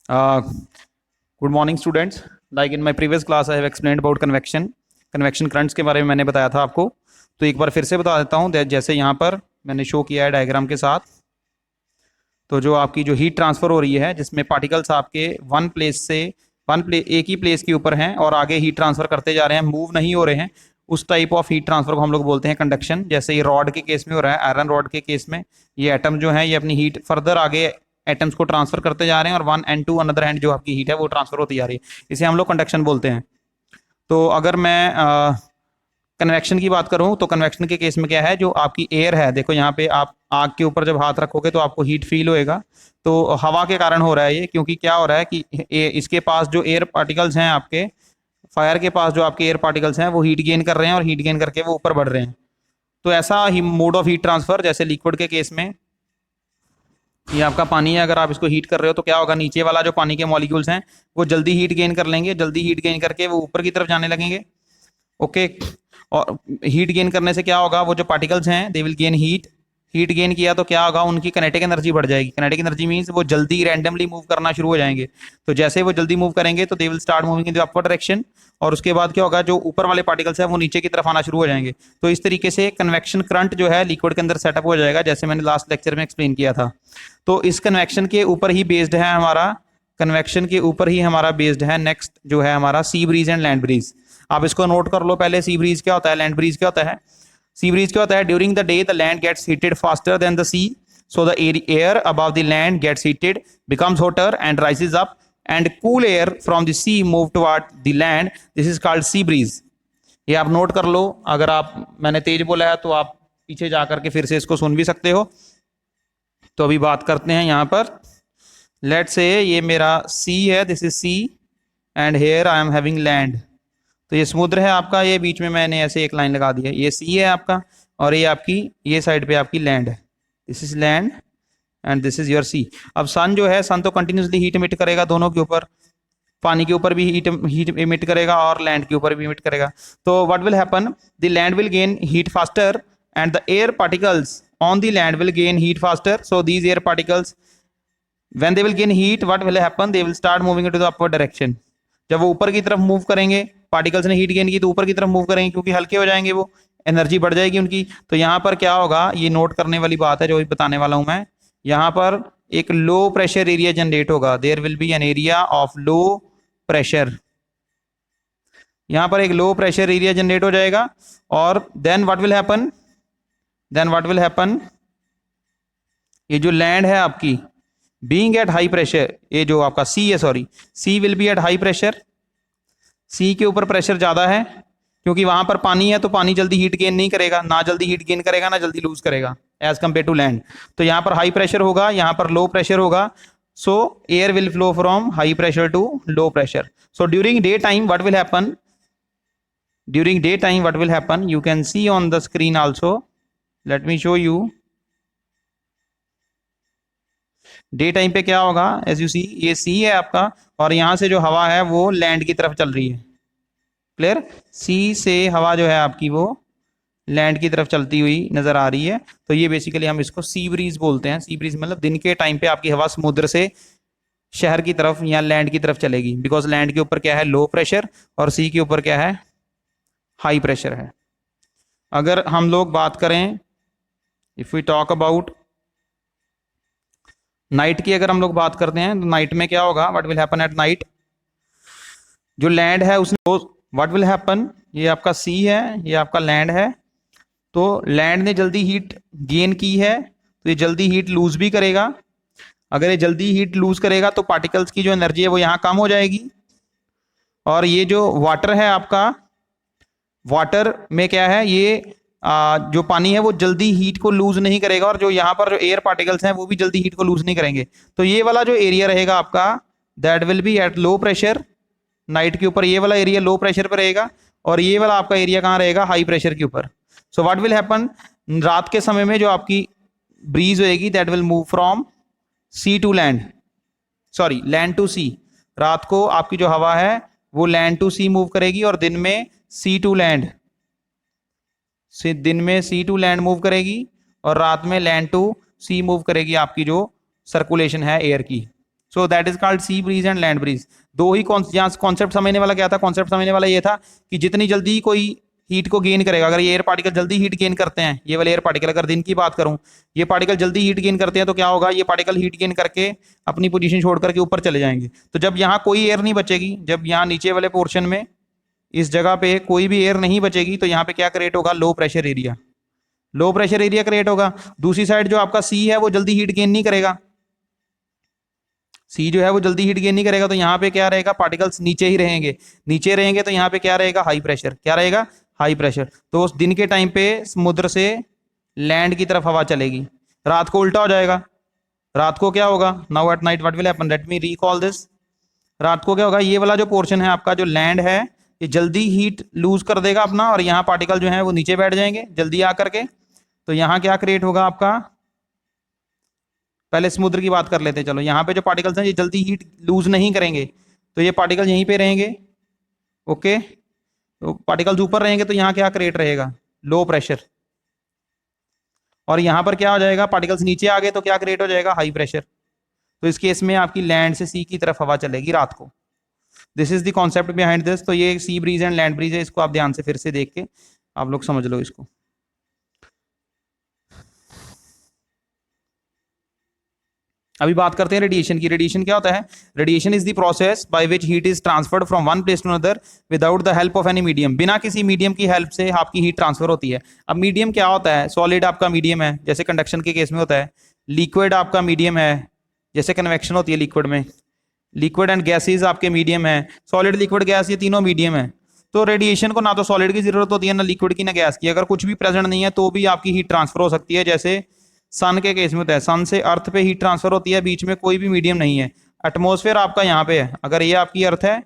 Good morning students. Like in my previous class I have explained about convection convection currents के बारे में मैंने बताया था आपको। तो एक बार फिर से बता देता हूँ। जैसे यहाँ पर मैंने शो किया है डायग्राम के साथ। तो जो आपकी जो हीट ट्रांसफर हो रही है जिसमें पार्टिकल्स आपके वन प्लेस से एक ही प्लेस के ऊपर हैं और आगे हीट ट्रांसफर करते जा रहे हैं, मूव नहीं हो रहे हैं, उस टाइप ऑफ हीट ट्रांसफर को हम लोग बोलते हैं कंडक्शन। जैसे ये रॉड के केस में हो रहा है, आयरन रॉड के केस में ये एटम जो है ये अपनी हीट फर्दर आगे एटम्स को ट्रांसफर करते जा रहे हैं और one and to another hand जो आपकी हीट है वो ट्रांसफर होती जा रही है। इसे हम लोग कंडक्शन बोलते हैं। तो अगर मैं कन्वेक्शन की बात करूं तो कन्वेक्शन के केस में क्या है, जो आपकी एयर है, देखो यहाँ पे आप आग के ऊपर जब हाथ रखोगे तो आपको हीट फील होएगा। तो हवा के कारण हो रहा है ये, क्योंकि क्या हो रहा है कि इसके पास जो एयर पार्टिकल्स हैं, आपके फायर के पास जो आपके एयर पार्टिकल्स हैं वो हीट गेन कर रहे हैं और हीट गेन करके वो ऊपर बढ़ रहे हैं। तो ऐसा ही मोड ऑफ हीट ट्रांसफर, जैसे लिक्विड के केस में ये आपका पानी है, अगर आप इसको हीट कर रहे हो तो क्या होगा, नीचे वाला जो पानी के मॉलिक्यूल्स हैं वो जल्दी हीट गेन कर लेंगे, जल्दी हीट गेन करके वो ऊपर की तरफ जाने लगेंगे। ओके। और हीट गेन करने से क्या होगा, वो जो पार्टिकल्स हैं they will gain heat gain किया तो क्या होगा, उनकी काइनेटिक एनर्जी बढ़ जाएगी। काइनेटिक एनर्जी मींस वो जल्दी रैंडमली मूव करना शुरू हो जाएंगे। तो जैसे वो जल्दी मूव करेंगे तो they will start moving in the upward direction, और उसके बाद क्या होगा, जो ऊपर वाले पार्टिकल्स हैं वो नीचे की तरफ आना शुरू हो जाएंगे। तो इस तरीके से कन्वेक्शन करंट जो है लिक्विड के अंदर सेटअप हो जाएगा, जैसे मैंने लास्ट लेक्चर में एक्सप्लेन किया था। तो इस कन्वेक्शन के ऊपर ही बेस्ड है हमारा, कन्वेक्शन के ऊपर ही हमारा बेस्ड है नेक्स्ट जो है हमारा sea breeze and land breeze. आप इसको नोट कर लो पहले, सी ब्रीज क्या होता है, लैंड ब्रीज क्या होता है। सी ब्रीज क्या होता है, during the day the land gets heated faster than the sea, so the air above the land gets heated, becomes hotter and rises up, and cool air from the sea move toward the land, this is called sea breeze. ये आप note कर लो। अगर आप, मैंने तेज बोला है तो आप पीछे जाकर के फिर से इसको सुन भी सकते हो। तो अभी बात करते हैं यहाँ पर। लेट से ये मेरा सी है, this is sea, and here I am having land. तो ये समुद्र है आपका, ये बीच में मैंने ऐसे एक लाइन लगा दी है, ये सी है आपका, और ये आपकी ये साइड पे आपकी लैंड है, this is land and this is your sea. अब सन जो है, सन तो कंटिन्यूसली हीट इमिट करेगा दोनों के ऊपर, पानी के ऊपर भी हीट इमिट करेगा और लैंड के ऊपर भी इमिट करेगा। तो what will happen, the land will gain heat faster and the air particles on the land will gain heat faster. So these air particles when they will gain heat, what will happen, they will start moving into the upward direction। जब वो ऊपर की तरफ move करेंगे, particles ने heat gain की तो ऊपर की तरफ मूव करेंगे, क्योंकि हल्के हो जाएंगे, वो एनर्जी बढ़ जाएगी उनकी। तो यहाँ पर क्या होगा, ये नोट करने वाली बात है जो भी बताने वाला हूं मैं। यहाँ पर एक लो प्रेशर एरिया जनरेट होगा, there will be an area of low pressure. यहाँ पर एक लो प्रेशर एरिया जनरेट हो जाएगा, और देन व्हाट विल हैपन, ये जो लैंड है आपकी बीइंग एट हाई प्रेशर, ये जो आपका सी है, sorry, sea will be at high pressure. Sea के ऊपर प्रेशर ज्यादा है, क्योंकि वहां पर पानी है, तो पानी जल्दी हीट गेन नहीं करेगा, ना जल्दी हीट गेन करेगा ना जल्दी लूज करेगा एज कंपेयर टू लैंड। तो यहाँ पर हाई प्रेशर होगा, यहाँ पर लो प्रेशर होगा। So air will flow from high pressure to low pressure. So during day time what will happen, you can see on the screen also, let me show you। Day time पे क्या होगा, as you see, ये सी है आपका, और यहां से जो हवा है वो लैंड की तरफ चल रही है। क्लियर, सी से हवा जो है आपकी वो लैंड की तरफ चलती हुई नजर आ रही है। तो ये बेसिकली हम इसको सी ब्रीज बोलते हैं। सी ब्रीज मतलब दिन के टाइम पे आपकी हवा समुद्र से शहर की तरफ या लैंड की तरफ चलेगी, बिकॉज लैंड के ऊपर क्या है, लो प्रेशर, और सी के ऊपर क्या है, हाई प्रेशर है। अगर हम लोग बात करें, if we talk about night की, अगर हम लोग बात करते हैं तो नाइट में क्या होगा, what will happen at night, जो लैंड है उसने, व्हाट विल हैपन, ये आपका सी है, ये आपका लैंड है। तो लैंड ने जल्दी हीट गेन की है तो ये जल्दी हीट लूज भी करेगा। अगर ये जल्दी हीट लूज करेगा तो पार्टिकल्स की जो एनर्जी है वो यहाँ कम हो जाएगी। और ये जो वाटर है आपका, वाटर में क्या है, ये जो पानी है वो जल्दी हीट को लूज नहीं करेगा, और जो यहाँ पर जो एयर पार्टिकल्स हैं वो भी जल्दी हीट को लूज नहीं करेंगे। तो ये वाला जो एरिया रहेगा आपका, that will be at low pressure. Night के ऊपर ये वाला एरिया लो प्रेशर पर रहेगा, और ये वाला आपका एरिया कहाँ रहेगा, हाई प्रेशर के ऊपर। सो व्हाट विल हैपन, रात के समय में जो आपकी ब्रीज होएगी, that will move from sea to land, sorry land to sea. रात को आपकी जो हवा है वो लैंड टू सी मूव करेगी, और दिन में सी टू लैंड, दिन में सी टू लैंड मूव करेगी, और रात में लैंड टू सी मूव करेगी, आपकी जो सर्कुलेशन है एयर की। So that is called sea breeze and land breeze. दो ही कॉन्सेप्ट समझने वाला क्या था, कॉन्सेप्ट समझने वाला ये था कि जितनी जल्दी कोई हीट को गेन करेगा, अगर ये एयर पार्टिकल जल्दी हीट गेन करते हैं, ये वाले एयर पार्टिकल, अगर दिन की बात करूं, ये पार्टिकल जल्दी हीट गेन करते हैं तो क्या होगा, ये पार्टिकल हीट गेन करके अपनी पोजीशन छोड़ करके ऊपर चले जाएंगे। तो जब यहाँ कोई एयर नहीं बचेगी, जब यहाँ नीचे वाले पोर्शन में इस जगह पे कोई भी एयर नहीं बचेगी, तो यहाँ पे क्या क्रिएट होगा, लो प्रेशर एरिया, लो प्रेशर एरिया क्रिएट होगा। दूसरी साइड जो आपका सी है वो जल्दी हीट गेन नहीं करेगा, सी जो है वो जल्दी हीट गेन नहीं करेगा, तो यहाँ पे क्या रहेगा, पार्टिकल्स नीचे ही रहेंगे, नीचे रहेंगे तो यहाँ पे क्या रहेगा, हाई प्रेशर, क्या रहेगा, हाई प्रेशर। तो उस दिन के टाइम पे समुद्र से लैंड की तरफ हवा चलेगी, रात को उल्टा हो जाएगा, रात को क्या होगा, now at night what will happen, let me recall this. रात को क्या होगा, ये वाला जो पोर्शन है आपका, जो लैंड है, ये जल्दी हीट लूज कर देगा अपना, और यहाँ पार्टिकल जो है वो नीचे बैठ जाएंगे जल्दी आकर के। तो यहाँ क्या क्रिएट होगा आपका, पहले समुद्र की बात कर लेते हैं, चलो यहाँ पे जो पार्टिकल्स हैं ये जल्दी हीट लूज नहीं करेंगे, तो ये पार्टिकल यहीं पे रहेंगे, ओके। तो पार्टिकल्स ऊपर रहेंगे तो यहाँ क्या क्रिएट रहेगा, लो प्रेशर, और यहाँ पर क्या हो जाएगा, पार्टिकल्स नीचे आ गए तो क्या क्रिएट हो जाएगा, हाई प्रेशर। तो इस केस में आपकी लैंड से सी की तरफ हवा चलेगी रात को। This is the concept behind this. तो ये sea breeze and land breeze है, इसको आप ध्यान से फिर से देख के आप लोग समझ लो इसको। अभी बात करते हैं रेडिएशन की। रेडिएशन क्या होता है, radiation is the process by which heat is transferred from one place to another without the help of any medium. बिना किसी मीडियम की हेल्प से आपकी हीट ट्रांसफर होती है। अब मीडियम क्या होता है, सॉलिड आपका मीडियम है, जैसे कंडक्शन के केस में होता है, लिक्विड आपका मीडियम है, जैसे कन्वेक्शन होती है लिक्विड में, लिक्विड एंड गैसेज आपके मीडियम है, सॉलिड लिक्विड गैस ये तीनों मीडियम है। तो रेडिएशन को ना तो सॉलिड की जरूरत होती है, ना लिक्विड की, ना गैस की। अगर कुछ भी प्रेजेंट नहीं है तो भी आपकी हीट ट्रांसफर हो सकती है, जैसे सन के केस में होता है, सन से अर्थ पे हीट ट्रांसफर होती है, बीच में कोई भी मीडियम नहीं है। एटमोसफेयर आपका यहाँ पे है, अगर ये आपकी अर्थ है,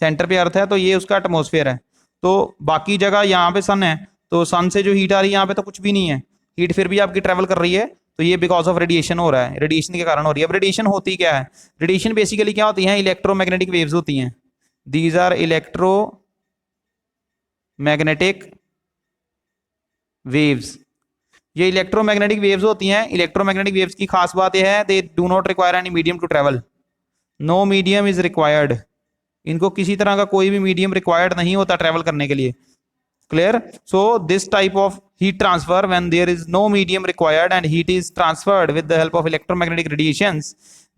सेंटर पे अर्थ है, तो ये उसका एटमोसफेयर है। तो बाकी जगह यहाँ पे सन है, तो सन से जो हीट आ रही है यहाँ पे तो कुछ भी नहीं है, हीट फिर भी आपकी ट्रेवल कर रही है, तो ये बिकॉज ऑफ रेडिएशन हो रहा है, रेडिएशन के कारण हो रही है। अब रेडिएशन होती क्या है, रेडिएशन बेसिकली क्या होती है, इलेक्ट्रोमैग्नेटिक वेव्स होती हैं। दीज आर इलेक्ट्रोमैग्नेटिक वेव्स, ये इलेक्ट्रोमैग्नेटिक वेव्स होती हैं। इलेक्ट्रोमैग्नेटिक वेव्स की खास बात यह है, they do not require any medium to travel, no medium is required. इनको किसी तरह का कोई भी मीडियम रिक्वायर्ड नहीं होता ट्रेवल करने के लिए, clear. So this type of heat transfer when there is no medium required and heat is transferred with the help of electromagnetic radiations,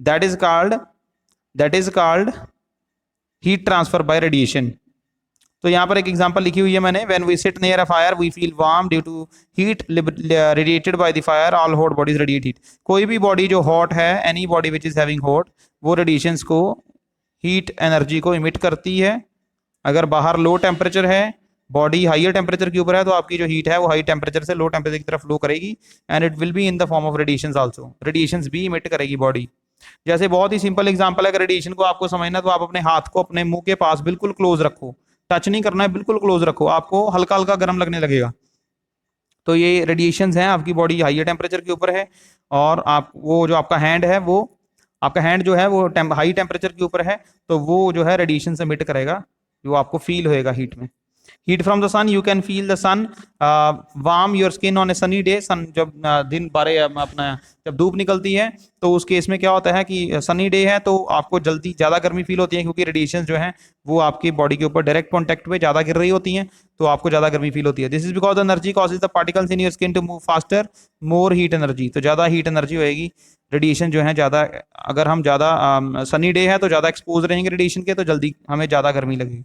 that is called heat transfer by radiation. तो यहाँ पर एक example लिखी हुई है मैंने, when we sit near a fire we feel warm due to heat radiated by the fire, all hot bodies radiate heat. कोई भी बॉडी जो हॉट है, any body which is having hot, वो रेडिएशंस को, हीट एनर्जी को emit करती है। अगर बाहर लो टेम्परेचर है, बॉडी हाइयर टेम्परेचर के ऊपर है, तो आपकी जो हीट है वो हाई टेम्परेचर से लो टेम्परेचर की तरफ फ्लो करेगी, and it will be in the form of radiations also, radiations भी इमिट करेगी बॉडी। जैसे बहुत ही सिंपल एग्जांपल है, अगर रेडिएशन को आपको समझना तो आप अपने हाथ को अपने मुंह के पास बिल्कुल क्लोज रखो, टच नहीं करना है, बिल्कुल क्लोज रखो, आपको हल्का हल्का गर्म लगने लगेगा। तो ये रेडिएशंस हैं, आपकी बॉडी हाइयर टेम्परेचर के ऊपर है, और आप वो जो आपका हैंड है, वो आपका हैंड जो है वो हाई टेम्परेचर के ऊपर है, तो वो जो है रेडिएशन एमिट करेगा, जो आपको फील होएगा हीट में। Heat from the sun, you can feel the sun warm your skin on a sunny day. Sun जब दिन बारे अपना जब धूप निकलती है, तो उस केस में क्या होता है कि सनी डे है तो आपको जल्दी ज़्यादा गर्मी फील होती है, क्योंकि रेडिएशन जो है वो आपकी बॉडी के ऊपर डायरेक्ट कॉन्टैक्ट पे ज़्यादा गिर रही होती हैं, तो आपको ज़्यादा गर्मी फील होती है। This is because the energy causes the particles in your skin to move faster, more heat energy. तो ज़्यादा हीट एनर्जी होएगी, रेडिएशन जो है ज़्यादा, अगर हम ज़्यादा सनी डे है तो ज़्यादा एक्सपोज रहेंगे रेडिएशन के, तो जल्दी हमें ज़्यादा गर्मी लगेगी।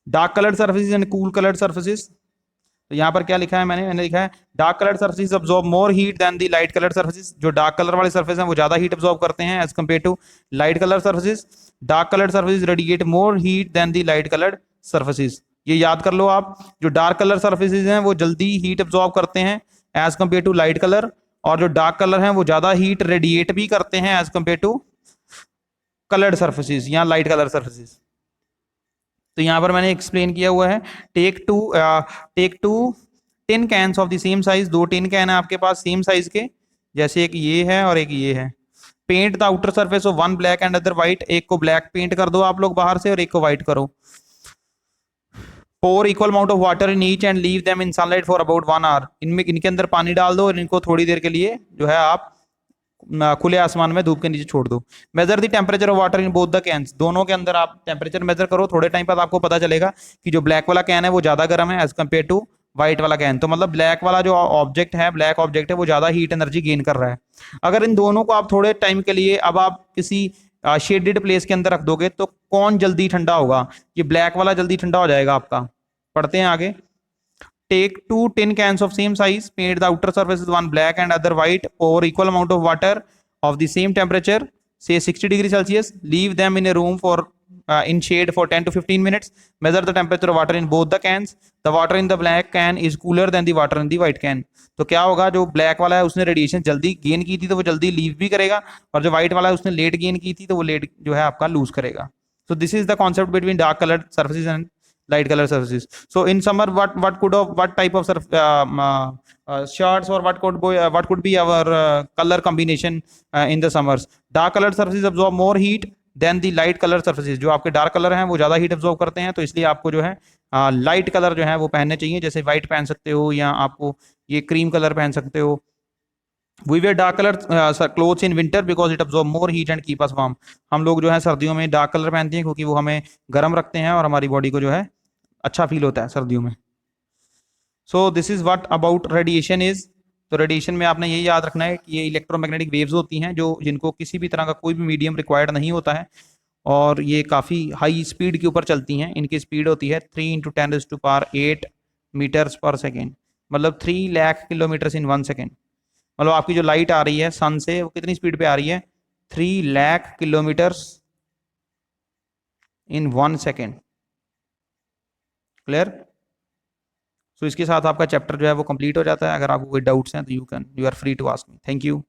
Dark coloured surfaces and cool coloured surfaces, तो यहाँ पर क्या लिखा है, मैंने लिखा है dark coloured surfaces absorb more heat than the light coloured surfaces. जो डार्क कलर वाले सर्फेस हैं वो ज्यादा हीट अब्सॉर्ब करते हैं as compare to light colour surfaces. Dark coloured surfaces radiate more heat than the light coloured surfaces. ये याद कर लो आप, जो डार्क कलर सर्फेसिस हैं वो जल्दी हीट अब्सॉर्ब करते हैं as compare to light colour, और जो डार्क कलर हैं वो ज्यादा हीट रेडिएट भी करते हैं as compare to coloured surfaces या लाइट कलर सर्फेसिस। तो यहाँ पर मैंने एक्सप्लेन किया हुआ है, take two tin cans of the same size. दो टिन कैन है आपके पास सेम साइज के, जैसे एक ये है और एक ये है। Paint the outer surface of one black and other white. एक को ब्लैक पेंट कर दो आप लोग बाहर से और एक को व्हाइट करो। Pour equal amount of water in each and leave them in sunlight for about 1 hour. इनमें इनके अंदर पानी डाल दो और इनको थोड़ी देर के लिए जो है आप खुले आसमान में धूप के नीचे छोड़ दो। Measure the temperature of water in both the cans, दोनों के अंदर आप टेम्परेचर मेजर करो, थोड़े टाइम बाद आपको पता चलेगा कि जो ब्लैक वाला कैन है वो ज्यादा गर्म है एज कम्पेयर टू व्हाइट वाला कैन। तो मतलब ब्लैक वाला जो ऑब्जेक्ट है, ब्लैक ऑब्जेक्ट है, वो ज्यादा हीट एनर्जी गेन कर रहा है। अगर इन दोनों को आप थोड़े टाइम के लिए अब आप किसी शेडेड प्लेस के अंदर रख दोगे तो कौन जल्दी ठंडा होगा? ये ब्लैक वाला जल्दी ठंडा हो जाएगा आपका। पढ़ते हैं आगे। Take two tin cans of same size, paint the outer surfaces one black and other white, pour equal amount of water of the same temperature, say 60 degrees Celsius. Leave them in a room for in shade for 10 to 15 minutes. Measure the temperature of water in both the cans. The water in the black can is cooler than the water in the white can. तो क्या होगा, जो black वाला है उसने radiation जल्दी gain की थी तो वो जल्दी लीव भी करेगा, और जो व्हाइट वाला है उसने लेट गेन की थी तो वो लेट जो है आपका लूज करेगा। So this is the concept between dark colored surfaces and light color surfaces. So in summer, what type of shirts or what could be our color combination in the summers? Dark colored surfaces absorb more heat than the light color surfaces. जो आपके dark colour हैं वो ज्यादा heat absorb करते हैं, तो इसलिए आपको जो है लाइट कलर जो है वो पहनने चाहिए, जैसे व्हाइट पहन सकते हो या आपको ये क्रीम कलर पहन सकते हो। We wear dark colored clothes in winter because it absorb more heat and keep us warm. हम लोग जो है सर्दियों में डार्क कलर पहनते हैं क्योंकि वो हमें गर्म रखते हैं और हमारी बॉडी को जो है अच्छा फील होता है सर्दियों में। So this is what about radiation is. तो रेडिएशन में आपने ये याद रखना है कि ये इलेक्ट्रोमैग्नेटिक वेव्स होती हैं जो जिनको किसी भी तरह का कोई भी मीडियम रिक्वायर्ड नहीं होता है, और ये काफ़ी हाई स्पीड के ऊपर चलती हैं। इनकी स्पीड होती है 3 × 10⁸ मीटर्स पर सेकेंड, मतलब 3 लाख किलोमीटर इन 1 सेकेंड। मतलब आपकी जो लाइट आ रही है सन से वो कितनी स्पीड पे आ रही है? 3 lakh kilometres in 1 second. Clear? So इसके साथ आपका चैप्टर जो है वो कंप्लीट हो जाता है। अगर आपको कोई डाउट्स हैं तो you are free to ask me. Thank you.